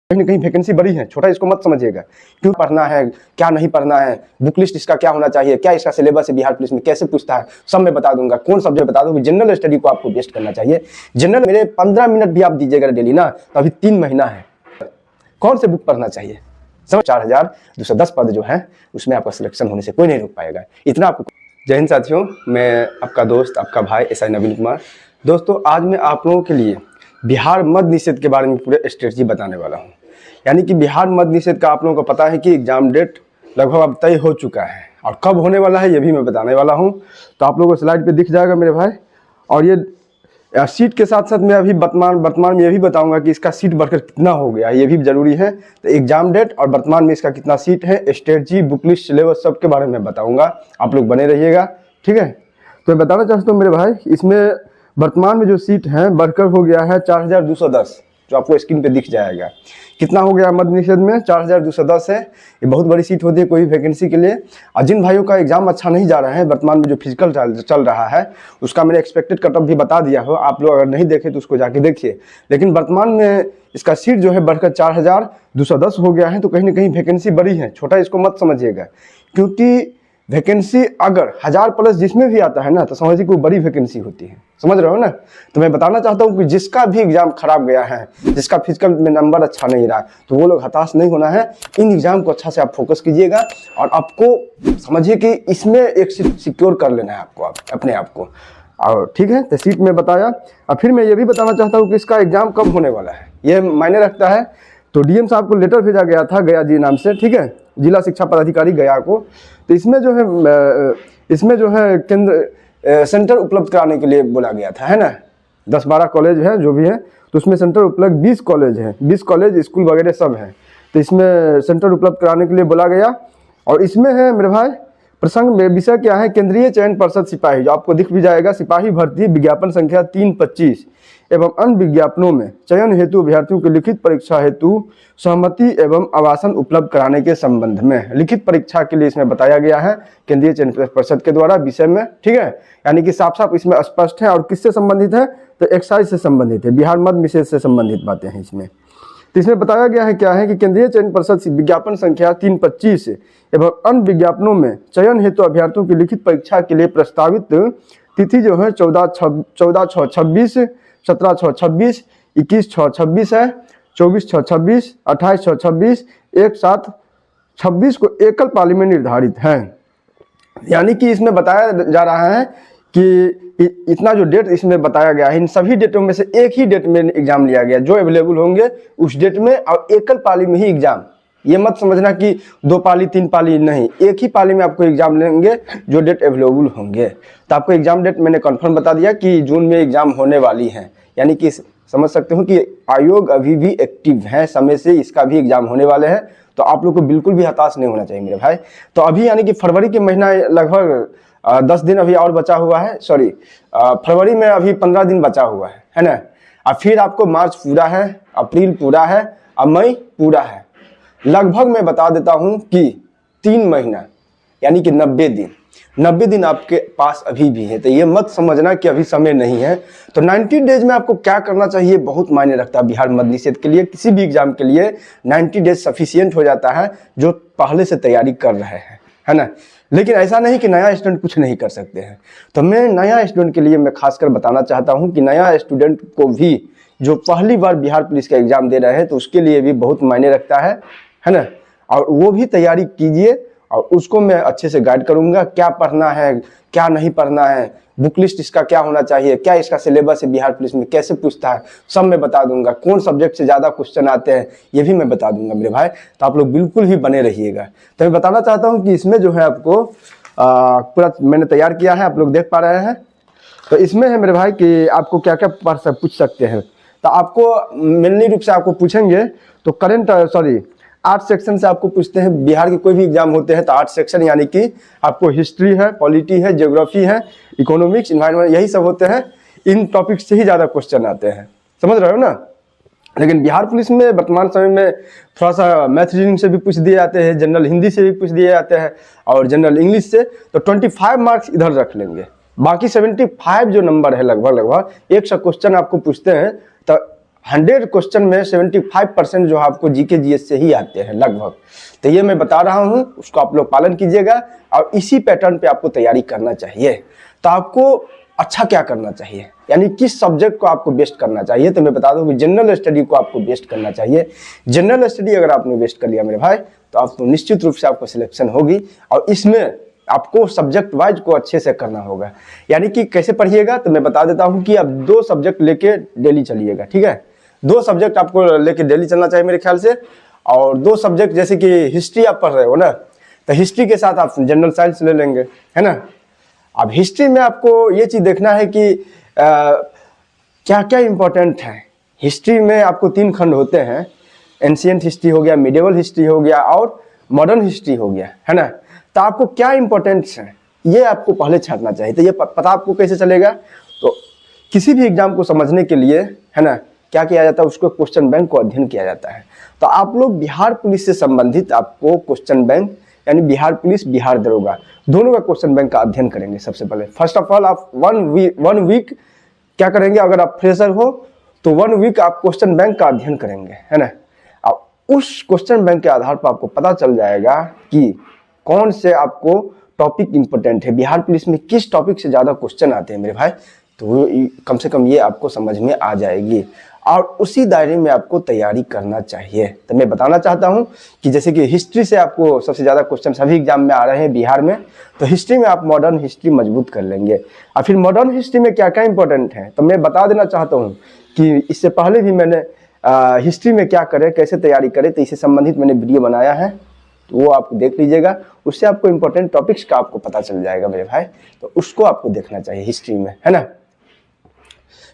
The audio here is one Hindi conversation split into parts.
कहीं ना कहीं वैकेंसी बड़ी है, छोटा इसको मत समझिएगा। क्यों पढ़ना है, क्या नहीं पढ़ना है, बुक लिस्ट इसका क्या होना चाहिए, क्या इसका सिलेबस है, बिहार पुलिस में कैसे पूछता है, सब मैं बता दूंगा। कौन सब्जेक्ट बता दूंगा। जनरल स्टडी को आपको बेस्ट करना चाहिए। जनरल मेरे 15 मिनट भी आप दीजिएगा डेली ना, तो अभी 3 महीना है। कौन से बुक पढ़ना चाहिए, समझ। 4210 पद जो है उसमें आपका सिलेक्शन होने से कोई नहीं रोक पाएगा, इतना आपको। जय हिंद साथियों, मैं आपका दोस्त, आपका भाई SI नवीन कुमार। दोस्तों, आज मैं आप लोगों के लिए बिहार मद्य निषेध के बारे में पूरे स्ट्रेटजी बताने वाला हूँ। यानी कि बिहार मद्य निषेध का आप लोगों को पता है कि एग्जाम डेट लगभग अब तय हो चुका है, और कब होने वाला है ये भी मैं बताने वाला हूँ। तो आप लोगों को स्लाइड पे दिख जाएगा मेरे भाई। और ये सीट के साथ साथ मैं अभी वर्तमान में ये भी बताऊंगा कि इसका सीट बढ़कर कितना हो गया, ये भी जरूरी है। तो एग्जाम डेट और वर्तमान में इसका कितना सीट है, स्ट्रेटजी, बुक लिस्ट, सिलेबस, सब के बारे में बताऊंगा। आप लोग बने रहिएगा, ठीक है। तो मैं बताना चाहता हूँ मेरे भाई, इसमें वर्तमान में जो सीट है बढ़कर हो गया है 4210, जो आपको स्क्रीन पे दिख जाएगा। कितना हो गया मद्य निषेध में, 4210 है। ये बहुत बड़ी सीट होती है कोई भी वैकेंसी के लिए। और जिन भाइयों का एग्जाम अच्छा नहीं जा रहा है, वर्तमान में जो फिजिकल चल रहा है उसका मैंने एक्सपेक्टेड कटअप भी बता दिया हो। आप लोग अगर नहीं देखे तो उसको जाके देखिए। लेकिन वर्तमान में इसका सीट जो है बढ़कर 4210 हो गया है। तो कहीं ना कहीं वैकेंसी बड़ी है, छोटा इसको मत समझिएगा। क्योंकि वैकेंसी अगर 1000 प्लस जिसमें भी आता है ना, तो समझिए कोई बड़ी वैकेंसी होती है, समझ रहे हो ना। तो मैं बताना चाहता हूँ कि जिसका भी एग्जाम खराब गया है, जिसका फिजिकल में नंबर अच्छा नहीं रहा, तो वो लोग हताश नहीं होना है। इन एग्जाम को अच्छा से आप फोकस कीजिएगा, और आपको समझिए कि इसमें एक सिक्योर कर लेना है आपको, अपने आप को। और ठीक है, तो सीट में बताया। और फिर मैं ये भी बताना चाहता हूँ कि इसका एग्जाम कब होने वाला है, ये मायने रखता है। तो DM साहब को लेटर भेजा गया था, गया जी नाम से, ठीक है, जिला शिक्षा पदाधिकारी गया को। तो इसमें जो है केंद्र सेंटर उपलब्ध कराने के लिए बोला गया था, है ना। 10-12 कॉलेज है जो भी है, तो उसमें सेंटर उपलब्ध 20 कॉलेज है, 20 कॉलेज स्कूल वगैरह सब है। तो इसमें सेंटर उपलब्ध कराने के लिए बोला गया। और इसमें है मेरे भाई प्रसंग में विषय क्या है, केंद्रीय चयन पर्षद सिपाही, जो आपको दिख भी जाएगा, सिपाही भर्ती विज्ञापन संख्या 325 एवं अन्य विज्ञापनों में चयन हेतु अभ्यर्थियों की लिखित परीक्षा हेतु सहमति एवं आवासन उपलब्ध कराने के संबंध में। लिखित परीक्षा के लिए इसमें बताया गया है केंद्रीय चयन पर्षद के द्वारा विषय में, ठीक है। यानी कि साफ साफ इसमें स्पष्ट है। और किससे संबंधित है, तो एक्साइज से संबंधित है, बिहार मद्य निषेध से संबंधित बातें हैं इसमें। तो इसमें बताया गया है क्या है कि केंद्रीय चयन पर्षद विज्ञापन संख्या 325 एवं अन्य विज्ञापनों में चयन हेतु अभ्यर्थियों की लिखित परीक्षा के लिए प्रस्तावित तिथि जो है 14/6/26, 17/6/26, 21/6/26 है, 24/6/26, 28/6/26, 1/7/26 को एकल पाली में निर्धारित है। यानी कि इसमें बताया जा रहा है कि इतना जो डेट इसमें बताया गया है, इन सभी डेटों में से एक ही डेट में एग्जाम लिया गया, जो अवेलेबल होंगे उस डेट में, और एकल पाली में ही एग्जाम। ये मत समझना कि 2 पाली 3 पाली, नहीं, एक ही पाली में आपको एग्जाम लेंगे जो डेट अवेलेबल होंगे। तो आपको एग्जाम डेट मैंने कंफर्म बता दिया कि जून में एग्जाम होने वाली है। यानी कि समझ सकते हो कि आयोग अभी भी एक्टिव है, समय से इसका भी एग्जाम होने वाले हैं। तो आप लोग को बिल्कुल भी हताश नहीं होना चाहिए मेरे भाई। तो अभी यानी कि फरवरी के महीना लगभग 10 दिन अभी और बचा हुआ है, सॉरी फरवरी में अभी 15 दिन बचा हुआ है ना। और फिर आपको मार्च पूरा है, अप्रैल पूरा है, और मई पूरा है। लगभग मैं बता देता हूं कि 3 महीना यानी कि 90 दिन आपके पास अभी भी है। तो ये मत समझना कि अभी समय नहीं है। तो 90 डेज में आपको क्या करना चाहिए बहुत मायने रखता है बिहार मद्य निषेध के लिए। किसी भी एग्जाम के लिए 90 डेज सफिशियंट हो जाता है, जो पहले से तैयारी कर रहे हैं, है ना। लेकिन ऐसा नहीं कि नया स्टूडेंट कुछ नहीं कर सकते हैं। तो मैं नया स्टूडेंट के लिए मैं खासकर बताना चाहता हूं कि नया स्टूडेंट को भी जो पहली बार बिहार पुलिस का एग्जाम दे रहे हैं, तो उसके लिए भी बहुत मायने रखता है ना। और वो भी तैयारी कीजिए, और उसको मैं अच्छे से गाइड करूंगा, क्या पढ़ना है, क्या नहीं पढ़ना है, बुक लिस्ट इसका क्या होना चाहिए, क्या इसका सिलेबस है बिहार पुलिस में, कैसे पूछता है, सब मैं बता दूंगा। कौन सब्जेक्ट से ज़्यादा क्वेश्चन आते हैं ये भी मैं बता दूंगा मेरे भाई। तो आप लोग बिल्कुल ही बने रहिएगा। तो मैं बताना चाहता हूँ कि इसमें जो है आपको पूरा मैंने तैयार किया है, आप लोग देख पा रहे हैं। तो इसमें है मेरे भाई कि आपको क्या क्या पूछ सकते हैं। तो आपको मेनली रूप से आपको पूछेंगे तो करंट 8 सेक्शन से आपको पूछते हैं। बिहार के कोई भी एग्जाम होते हैं तो 8 सेक्शन, यानी कि आपको हिस्ट्री है, पॉलिटी है, ज्योग्राफी है, इकोनॉमिक्स, इन्वायरमेंट, यही सब होते हैं। इन टॉपिक से ही ज़्यादा क्वेश्चन आते हैं, समझ रहे हो ना। लेकिन बिहार पुलिस में वर्तमान समय में थोड़ा सा मैथ रीजनिंग से भी पूछ दिए जाते हैं, जनरल हिंदी से भी पूछ दिए जाते हैं, और जनरल इंग्लिश से। तो 25 मार्क्स इधर रख लेंगे, बाकी 75 जो नंबर है लगभग 100 क्वेश्चन आपको पूछते हैं। तो 100 क्वेश्चन में 75% जो आपको जीके जीएस से ही आते हैं लगभग। तो ये मैं बता रहा हूँ, उसको आप लोग पालन कीजिएगा और इसी पैटर्न पे आपको तैयारी करना चाहिए। तो आपको अच्छा क्या करना चाहिए, यानी किस सब्जेक्ट को आपको बेस्ट करना चाहिए, तो मैं बता दूं कि जनरल स्टडी को आपको बेस्ट करना चाहिए। जनरल स्टडी अगर आपने बेस्ट कर लिया मेरे भाई, तो आपको निश्चित रूप से आपको सिलेक्शन होगी। और इसमें आपको सब्जेक्ट वाइज को अच्छे से करना होगा। यानी कि कैसे पढ़िएगा, तो मैं बता देता हूँ कि आप 2 सब्जेक्ट लेके डेली चलिएगा, ठीक है। 2 सब्जेक्ट आपको लेके डेली चलना चाहिए मेरे ख्याल से। और 2 सब्जेक्ट जैसे कि हिस्ट्री आप पढ़ रहे हो ना, तो हिस्ट्री के साथ आप जनरल साइंस ले लेंगे, है ना। अब हिस्ट्री में आपको ये चीज देखना है कि क्या क्या इंपॉर्टेंट है। हिस्ट्री में आपको 3 खंड होते हैं, एंशिएंट हिस्ट्री हो गया, मिडिवल हिस्ट्री हो गया और मॉडर्न हिस्ट्री हो गया, है ना। तो आपको क्या इंपॉर्टेंस है ये आपको पहले छांटना चाहिए। तो ये पता आपको कैसे चलेगा, तो किसी भी एग्जाम को समझने के लिए, है ना, क्या किया जाता है, उसको क्वेश्चन बैंक को अध्ययन किया जाता है। तो आप लोग बिहार पुलिस से संबंधित आपको क्वेश्चन बैंक, यानी बिहार पुलिस, बिहार दरोगा, दोनों का क्वेश्चन बैंक का अध्ययन करेंगे। सबसे पहले फर्स्ट ऑफ ऑल आप वन वीक क्या करेंगे, अगर आप फ्रेशर हो तो 1 वीक आप क्वेश्चन बैंक का अध्ययन करेंगे, है ना। अब उस क्वेश्चन बैंक के आधार पर आपको पता चल जाएगा कि कौन से आपको टॉपिक इंपॉर्टेंट है, बिहार पुलिस में किस टॉपिक से ज्यादा क्वेश्चन आते हैं मेरे भाई। तो कम से कम ये आपको समझ में आ जाएगी और उसी दायरे में आपको तैयारी करना चाहिए। तो मैं बताना चाहता हूं कि जैसे कि हिस्ट्री से आपको सबसे ज़्यादा क्वेश्चन सभी एग्जाम में आ रहे हैं बिहार में, तो हिस्ट्री में आप मॉडर्न हिस्ट्री मजबूत कर लेंगे। और फिर मॉडर्न हिस्ट्री में क्या क्या इंपॉर्टेंट है, तो मैं बता देना चाहता हूँ कि इससे पहले भी मैंने हिस्ट्री में क्या करें, कैसे तैयारी करें, तो इससे संबंधित मैंने वीडियो बनाया है, तो वो आप देख लीजिएगा। उससे आपको इंपॉर्टेंट टॉपिक्स का आपको पता चल जाएगा मेरे भाई, तो उसको आपको देखना चाहिए हिस्ट्री में, है ना।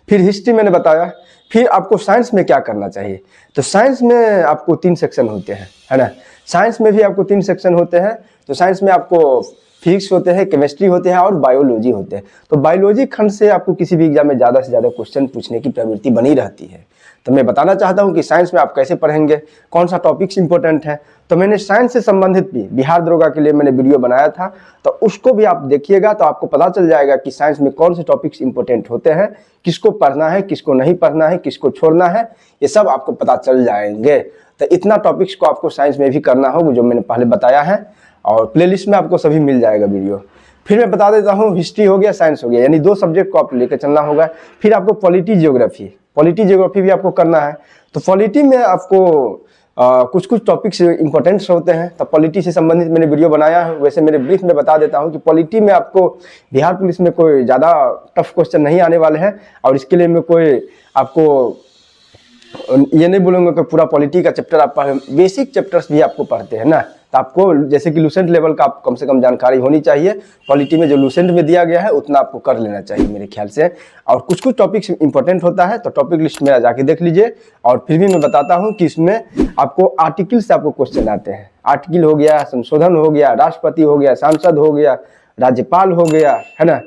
फिर हिस्ट्री मैंने बताया। फिर आपको साइंस में क्या करना चाहिए, तो साइंस में आपको 3 सेक्शन होते हैं, है ना। साइंस में भी आपको 3 सेक्शन होते हैं। तो साइंस में आपको फिजिक्स होते हैं, केमिस्ट्री होते हैं और बायोलॉजी होते हैं। तो बायोलॉजी खंड से आपको किसी भी एग्जाम में ज़्यादा से ज़्यादा क्वेश्चन पूछने की प्रवृत्ति बनी रहती है। तो मैं बताना चाहता हूं कि साइंस में आप कैसे पढ़ेंगे, कौन सा टॉपिक्स इंपॉर्टेंट है। तो मैंने साइंस से संबंधित भी बिहार दरोगा के लिए मैंने वीडियो बनाया था, तो उसको भी आप देखिएगा, तो आपको पता चल जाएगा कि साइंस में कौन से टॉपिक्स इंपॉर्टेंट होते हैं, किसको पढ़ना है, किसको नहीं पढ़ना है, किसको छोड़ना है, ये सब आपको पता चल जाएंगे। तो इतना टॉपिक्स को आपको साइंस में भी करना होगा जो मैंने पहले बताया है, और प्लेलिस्ट में आपको सभी मिल जाएगा वीडियो। फिर मैं बता देता हूँ, हिस्ट्री हो गया, साइंस हो गया, यानी 2 सब्जेक्ट को आप लेकर चलना होगा। फिर आपको पॉलिटी जियोग्राफी भी आपको करना है। तो पॉलिटी में आपको कुछ कुछ टॉपिक्स इंपॉर्टेंट्स होते हैं, तो पॉलिटी से संबंधित मैंने वीडियो बनाया है। वैसे मेरे ब्रीफ में बता देता हूं कि पॉलिटी में आपको बिहार पुलिस में कोई ज़्यादा टफ क्वेश्चन नहीं आने वाले हैं, और इसके लिए मैं कोई आपको ये नहीं बोलूँगा कि पूरा पॉलिटी का चैप्टर आप पढ़ें, बेसिक चैप्टर्स भी आपको पढ़ते हैं ना, तो आपको जैसे कि लूसेंट लेवल का आप कम से कम जानकारी होनी चाहिए। पॉलिटी में जो लूसेंट में दिया गया है उतना आपको कर लेना चाहिए मेरे ख्याल से। और कुछ कुछ टॉपिक्स इंपॉर्टेंट होता है, तो टॉपिक लिस्ट में जाके देख लीजिए। और फिर भी मैं बताता हूँ कि इसमें आपको आर्टिकल से आपको क्वेश्चन आते हैं। आर्टिकल हो गया, संशोधन हो गया, राष्ट्रपति हो गया, सांसद हो गया, राज्यपाल हो गया, है ना,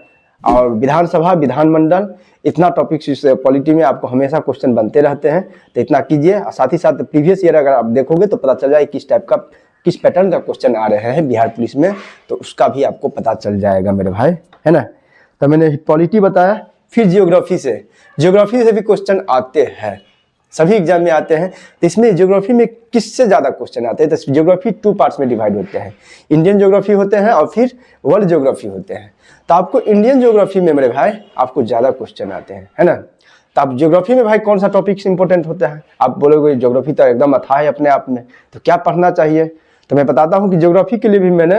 और विधानसभा, विधानमंडल, इतना टॉपिक्स इस पॉलिटी में आपको हमेशा क्वेश्चन बनते रहते हैं। तो इतना कीजिए, और साथ ही साथ प्रीवियस ईयर अगर आप देखोगे तो पता चल जाए किस टाइप का, किस पैटर्न का क्वेश्चन आ रहे हैं बिहार पुलिस में, तो उसका भी आपको पता चल जाएगा मेरे भाई, है ना। तो मैंने पॉलिटी बताया। फिर जियोग्राफी से भी क्वेश्चन आते हैं, सभी एग्जाम में आते हैं। तो इसमें ज्योग्राफी में किससे ज़्यादा क्वेश्चन आते हैं, तो ज्योग्राफी 2 पार्ट्स में डिवाइड होते हैं, इंडियन ज्योग्राफी होते हैं और फिर वर्ल्ड ज्योग्राफी होते हैं। तो आपको इंडियन ज्योग्राफी में मेरे भाई आपको ज़्यादा क्वेश्चन आते हैं, है ना। तो आप ज्योग्राफी में भाई कौन सा टॉपिक्स इंपॉर्टेंट होता है, आप बोलोगे ज्योग्राफी तो एकदम अथाह है अपने आप में, तो क्या पढ़ना चाहिए। तो मैं बताता हूँ कि ज्योग्राफी के लिए भी मैंने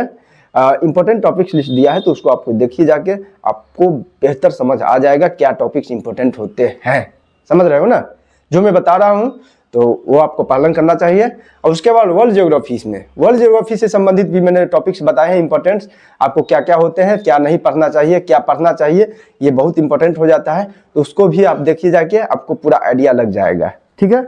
इंपॉर्टेंट टॉपिक्स लिस्ट दिया है, तो उसको आपको देखिए जाके, आपको बेहतर समझ आ जाएगा क्या टॉपिक्स इंपॉर्टेंट होते हैं। समझ रहे हो ना जो मैं बता रहा हूँ, तो वो आपको पालन करना चाहिए। और उसके बाद वर्ल्ड ज्योग्राफी से संबंधित भी मैंने टॉपिक्स बताए हैं इंपॉर्टेंट्स, आपको क्या क्या होते हैं, क्या नहीं पढ़ना चाहिए, क्या पढ़ना चाहिए, ये बहुत इंपॉर्टेंट हो जाता है। तो उसको भी आप देखिए जाके, आपको पूरा आइडिया लग जाएगा, ठीक है।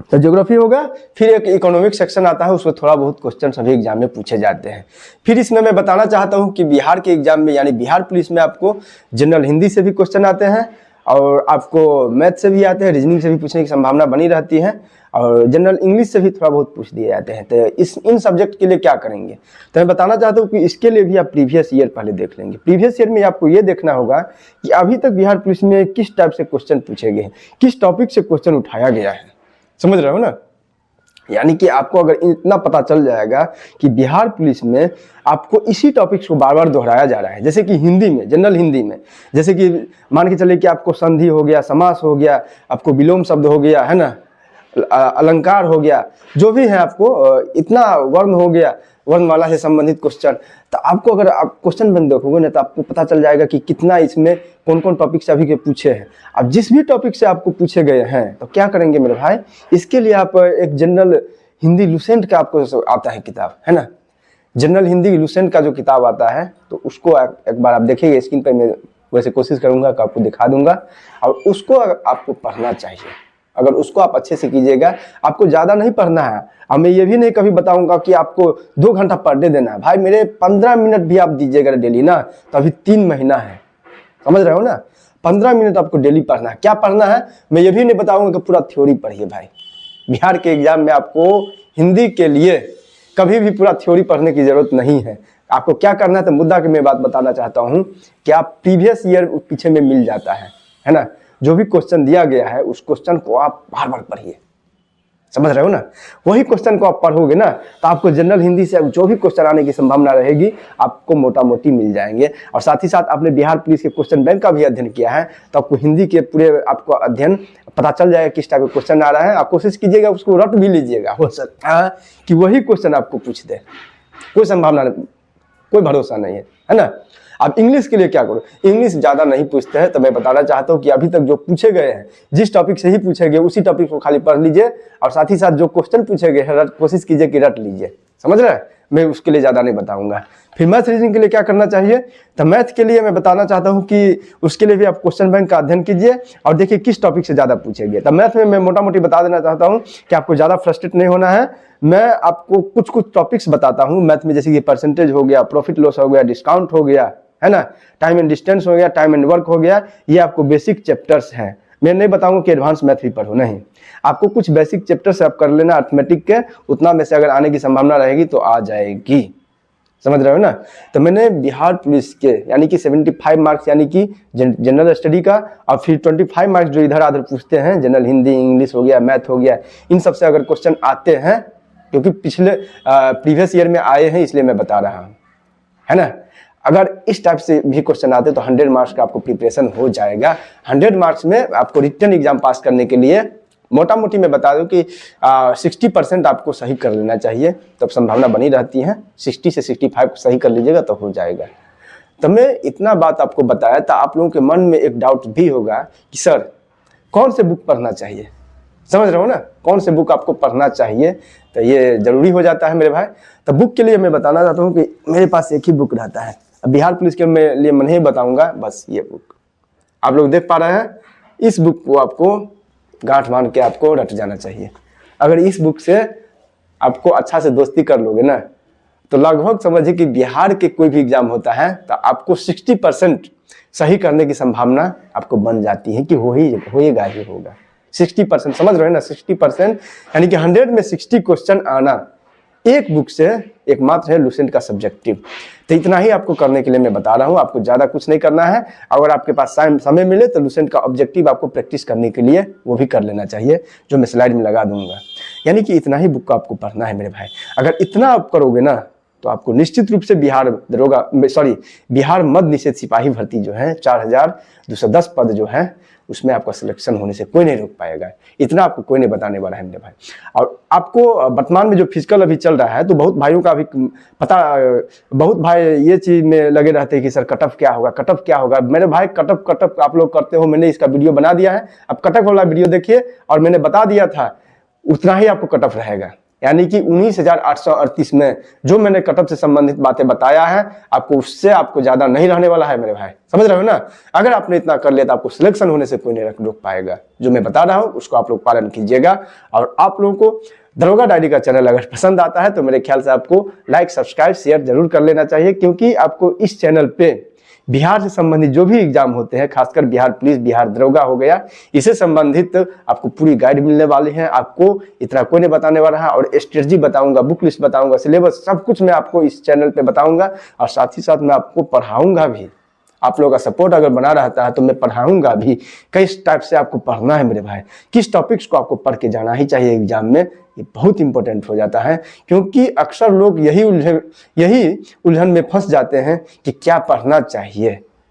तो ज्योग्राफी होगा। फिर एक इकोनॉमिक सेक्शन आता है, उसमें थोड़ा बहुत क्वेश्चन सभी एग्जाम में पूछे जाते हैं। फिर इसमें मैं बताना चाहता हूँ कि बिहार के एग्जाम में, यानी बिहार पुलिस में आपको जनरल हिंदी से भी क्वेश्चन आते हैं, और आपको मैथ से भी आते हैं, रीजनिंग से भी पूछने की संभावना बनी रहती है, और जनरल इंग्लिश से भी थोड़ा बहुत पूछ दिए जाते हैं। तो इन सब्जेक्ट के लिए क्या करेंगे, तो मैं बताना चाहता हूँ कि इसके लिए भी आप प्रीवियस ईयर पहले देख लेंगे। प्रीवियस ईयर में आपको ये देखना होगा कि अभी तक बिहार पुलिस में किस टाइप से क्वेश्चन पूछे गए हैं, किस टॉपिक से क्वेश्चन उठाया गया है, समझ रहे हो ना। यानी कि आपको अगर इतना पता चल जाएगा कि बिहार पुलिस में आपको इसी टॉपिक्स को बार बार दोहराया जा रहा है, जैसे कि हिंदी में, जनरल हिंदी में, जैसे कि मान के चलिए कि आपको संधि हो गया, समास हो गया, आपको विलोम शब्द हो गया, है ना, अलंकार हो गया, जो भी है आपको इतना वर्ण हो गया, वर्णमाला से संबंधित क्वेश्चन, तो आपको अगर आप क्वेश्चन बैंक देखोगे ना तो आपको पता चल जाएगा कि कितना इसमें कौन कौन टॉपिक से अभी के पूछे हैं। अब जिस भी टॉपिक से आपको पूछे गए हैं तो क्या करेंगे मेरे भाई, इसके लिए आप एक जनरल हिंदी लुसेंट का आपको आता है किताब, है ना, जनरल हिंदी लुसेंट का जो किताब आता है तो उसको एक बार आप देखिएगा स्क्रीन पर, मैं वैसे कोशिश करूंगा कि आपको दिखा दूंगा, और उसको आपको पढ़ना चाहिए। अगर उसको आप अच्छे से कीजिएगा, आपको ज़्यादा नहीं पढ़ना है। अब मैं ये भी नहीं कभी बताऊंगा कि आपको 2 घंटा पर डे देना है, भाई मेरे 15 मिनट भी आप दीजिएगा डेली ना, तो अभी 3 महीना है, समझ रहे हो ना। 15 मिनट आपको डेली पढ़ना है। क्या पढ़ना है मैं ये भी नहीं बताऊंगा कि पूरा थ्योरी पढ़िए भाई। बिहार के एग्जाम में आपको हिंदी के लिए कभी भी पूरा थ्योरी पढ़ने की जरूरत नहीं है। आपको क्या करना है, तो मुद्दा की मैं बात बताना चाहता हूँ कि आप प्रीवियस ईयर पीछे में मिल जाता है ना, जो भी क्वेश्चन दिया गया है उस क्वेश्चन को आप बार बार पढ़िए, समझ रहे हो ना। वही क्वेश्चन को आप पढ़ोगे ना तो आपको जनरल हिंदी से जो भी क्वेश्चन आने की संभावना रहेगी आपको मोटा मोटी मिल जाएंगे। और साथ ही साथ आपने बिहार पुलिस के क्वेश्चन बैंक का भी अध्ययन किया है तो आपको हिंदी के पूरे आपको अध्ययन पता चल जाएगा किस टाइप का क्वेश्चन आ रहा है। आप कोशिश कीजिएगा उसको रट भी लीजिएगा, हो सकता है कि वही क्वेश्चन आपको पूछ दे, कोई संभावना नहीं, कोई भरोसा नहीं है ना। अब इंग्लिश के लिए क्या करो, इंग्लिश ज़्यादा नहीं पूछते हैं, तो मैं बताना चाहता हूँ कि अभी तक जो पूछे गए हैं जिस टॉपिक से ही पूछे गए उसी टॉपिक को खाली पढ़ लीजिए, और साथ ही साथ जो क्वेश्चन पूछे गए हैं कोशिश कीजिए कि रट लीजिए, समझ रहे हैं। मैं उसके लिए ज़्यादा नहीं बताऊंगा। फिर मैथ रीजनिंग के लिए क्या करना चाहिए, तो मैथ के लिए मैं बताना चाहता हूँ कि उसके लिए भी आप क्वेश्चन बैंक का अध्ययन कीजिए और देखिए किस टॉपिक से ज़्यादा पूछे गए। तो मैथ में मैं मोटा मोटी बता देना चाहता हूँ कि आपको ज़्यादा फ्रस्ट्रेट नहीं होना है। मैं आपको कुछ कुछ टॉपिक्स बताता हूँ मैथ में, जैसे कि परसेंटेज हो गया, प्रॉफिट लॉस हो गया, डिस्काउंट हो गया, है ना, टाइम एंड डिस्टेंस हो गया, टाइम एंड वर्क हो गया। ये आपको बेसिक चैप्टर्स हैं। मैं नहीं बताऊंगा कि एडवांस मैथ भी पढ़ो, नहीं, आपको कुछ बेसिक चैप्टर से आप कर लेना अर्थमेटिक के, उतना में से अगर आने की संभावना रहेगी तो आ जाएगी, समझ रहे हो ना। तो मैंने बिहार पुलिस के यानी कि 75 मार्क्स यानी कि जनरल स्टडी का, और फिर 25 मार्क्स जो इधर आधर पूछते हैं, जनरल हिंदी, इंग्लिश हो गया, मैथ हो गया, इन सब से अगर क्वेश्चन आते हैं, क्योंकि पिछले प्रीवियस ईयर में आए हैं इसलिए मैं बता रहा हूँ, है ना। अगर इस टाइप से भी क्वेश्चन आते तो 100 मार्क्स का आपको प्रिपरेशन हो जाएगा। 100 मार्क्स में आपको रिटन एग्जाम पास करने के लिए मोटा मोटी मैं बता दूं कि 60% आपको सही कर लेना चाहिए, तब संभावना बनी रहती है। 60 से 65 को सही कर लीजिएगा तो हो जाएगा। तो मैं इतना बात आपको बताया था। आप लोगों के मन में एक डाउट भी होगा कि सर कौन से बुक पढ़ना चाहिए, समझ रहे हो ना, कौन से बुक आपको पढ़ना चाहिए, तो ये जरूरी हो जाता है मेरे भाई। तो बुक के लिए मैं बताना चाहता हूँ कि मेरे पास एक ही बुक रहता है। अब बिहार पुलिस के लिए मैं नहीं बताऊंगा, बस ये बुक आप लोग देख पा रहे हैं। इस बुक को आपको गांठ बांध के आपको रट जाना चाहिए। अगर इस बुक से आपको अच्छा से दोस्ती कर लोगे ना तो लगभग समझिए कि बिहार के कोई भी एग्जाम होता है तो आपको 60% सही करने की संभावना आपको बन जाती है कि होएगा ही होगा। 60% समझ रहे हैं ना, 60% यानी कि 100 में 60 क्वेश्चन आना एक बुक से एकमात्र है लुसेंट का सब्जेक्टिव। तो इतना ही आपको करने के लिए मैं बता रहा हूँ, आपको ज़्यादा कुछ नहीं करना है। अगर आपके पास समय मिले तो लुसेंट का ऑब्जेक्टिव आपको प्रैक्टिस करने के लिए वो भी कर लेना चाहिए, जो मैं स्लाइड में लगा दूंगा। यानी कि इतना ही बुक को आपको पढ़ना है मेरे भाई। अगर इतना आप करोगे ना तो आपको निश्चित रूप से बिहार मद्य निषेध सिपाही भर्ती जो है 4210 पद जो है उसमें आपका सिलेक्शन होने से कोई नहीं रोक पाएगा। इतना आपको कोई नहीं बताने वाला है मेरे भाई। और आपको वर्तमान में जो फिजिकल अभी चल रहा है तो बहुत भाइयों का अभी पता, बहुत भाई ये चीज में लगे रहते हैं कि सर कटअप क्या होगा, कटअप क्या होगा। मेरे भाई कटअप आप लोग करते हो, मैंने इसका वीडियो बना दिया है, अब कटअप वाला वीडियो देखिए। और मैंने बता दिया था उतना ही आपको कटअप रहेगा, यानी कि 19,838 में जो मैंने कटअप से संबंधित बातें बताया है आपको उससे आपको ज्यादा नहीं रहने वाला है मेरे भाई, समझ रहे हो ना। अगर आपने इतना कर लिया तो आपको सिलेक्शन होने से कोई नहीं रोक पाएगा। जो मैं बता रहा हूं उसको आप लोग पालन कीजिएगा। और आप लोगों को दरोगा डायरी का चैनल अगर पसंद आता है तो मेरे ख्याल से आपको लाइक, सब्सक्राइब, शेयर जरूर कर लेना चाहिए, क्योंकि आपको इस चैनल पे बिहार से संबंधित जो भी एग्जाम होते हैं, खासकर बिहार पुलिस, बिहार दरोगा हो गया, इससे संबंधित आपको पूरी गाइड मिलने वाली है। आपको इतना कोई नहीं बताने वाला है, और स्ट्रेटजी बताऊंगा, बुक लिस्ट बताऊंगा, सिलेबस सब कुछ मैं आपको इस चैनल पे बताऊंगा, और साथ ही साथ मैं आपको पढ़ाऊंगा भी। आप लोगों का सपोर्ट अगर बना रहता है तो मैं पढ़ाऊंगा भी। कई टाइप से आपको पढ़ना है मेरे भाई, किस टॉपिक्स को आपको पढ़ के जाना ही चाहिए एग्जाम में, ये बहुत इंपॉर्टेंट हो जाता है। क्योंकि अक्सर लोग यही उलझन में फंस जाते हैं कि क्या पढ़ना चाहिए,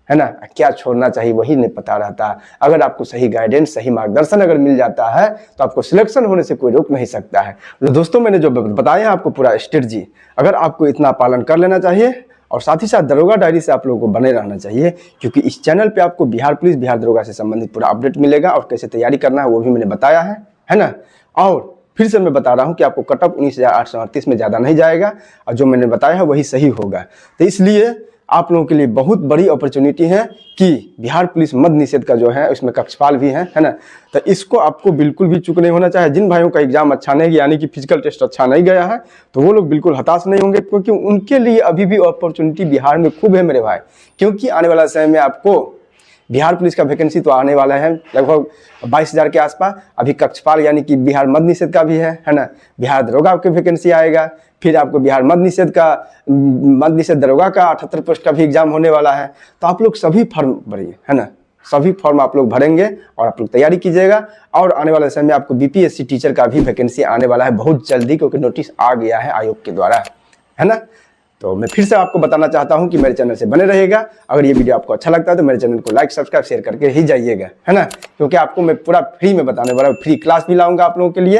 है ना, क्या छोड़ना चाहिए, वही नहीं पता रहता। अगर आपको सही गाइडेंस, सही मार्गदर्शन अगर मिल जाता है तो आपको सिलेक्शन होने से कोई रोक नहीं सकता है। तो दोस्तों, मैंने जो बताया आपको पूरा स्ट्रेटजी, अगर आपको इतना पालन कर लेना चाहिए, और साथ ही साथ दरोगा डायरी से आप लोगों को बने रहना चाहिए, क्योंकि इस चैनल पे आपको बिहार पुलिस, बिहार दरोगा से संबंधित पूरा अपडेट मिलेगा, और कैसे तैयारी करना है वो भी मैंने बताया है ना। और फिर से मैं बता रहा हूं कि आपको कटअप 19,838 में ज़्यादा नहीं जाएगा, और जो मैंने बताया है वही सही होगा। तो इसलिए आप लोगों के लिए बहुत बड़ी अपॉर्चुनिटी है कि बिहार पुलिस मद्य निषेध का जो है उसमें कक्षपाल भी है ना। तो इसको आपको बिल्कुल भी चूक नहीं होना चाहिए। जिन भाइयों का एग्जाम अच्छा नहीं गया, यानी कि फिजिकल टेस्ट अच्छा नहीं गया है, तो वो लोग बिल्कुल हताश नहीं होंगे, क्योंकि उनके लिए अभी भी अपॉर्चुनिटी बिहार में खूब है मेरे भाई। क्योंकि आने वाला समय में आपको बिहार पुलिस का वैकेंसी तो आने वाला है लगभग 22,000 के आसपास। अभी कक्षपाल यानी कि बिहार मद्य निषेध का भी है ना। बिहार दरोगा की वैकेंसी आएगा, फिर आपको बिहार मद्य निषेध दरोगा का 78 पोस्ट का भी एग्जाम होने वाला है। तो आप लोग सभी फॉर्म भरिए, है ना, सभी फॉर्म आप लोग भरेंगे और आप लोग तैयारी कीजिएगा। और आने वाले समय में आपको बीपीएससी टीचर का भी वैकेंसी आने वाला है बहुत जल्दी, क्योंकि नोटिस आ गया है आयोग के द्वारा, है ना। तो मैं फिर से आपको बताना चाहता हूं कि मेरे चैनल से बने रहिएगा। अगर ये वीडियो आपको अच्छा लगता है तो मेरे चैनल को लाइक, सब्सक्राइब, शेयर करके ही जाइएगा, है ना, क्योंकि आपको मैं पूरा फ्री में बताने वाला हूं। फ्री क्लास भी लाऊंगा आप लोगों के लिए।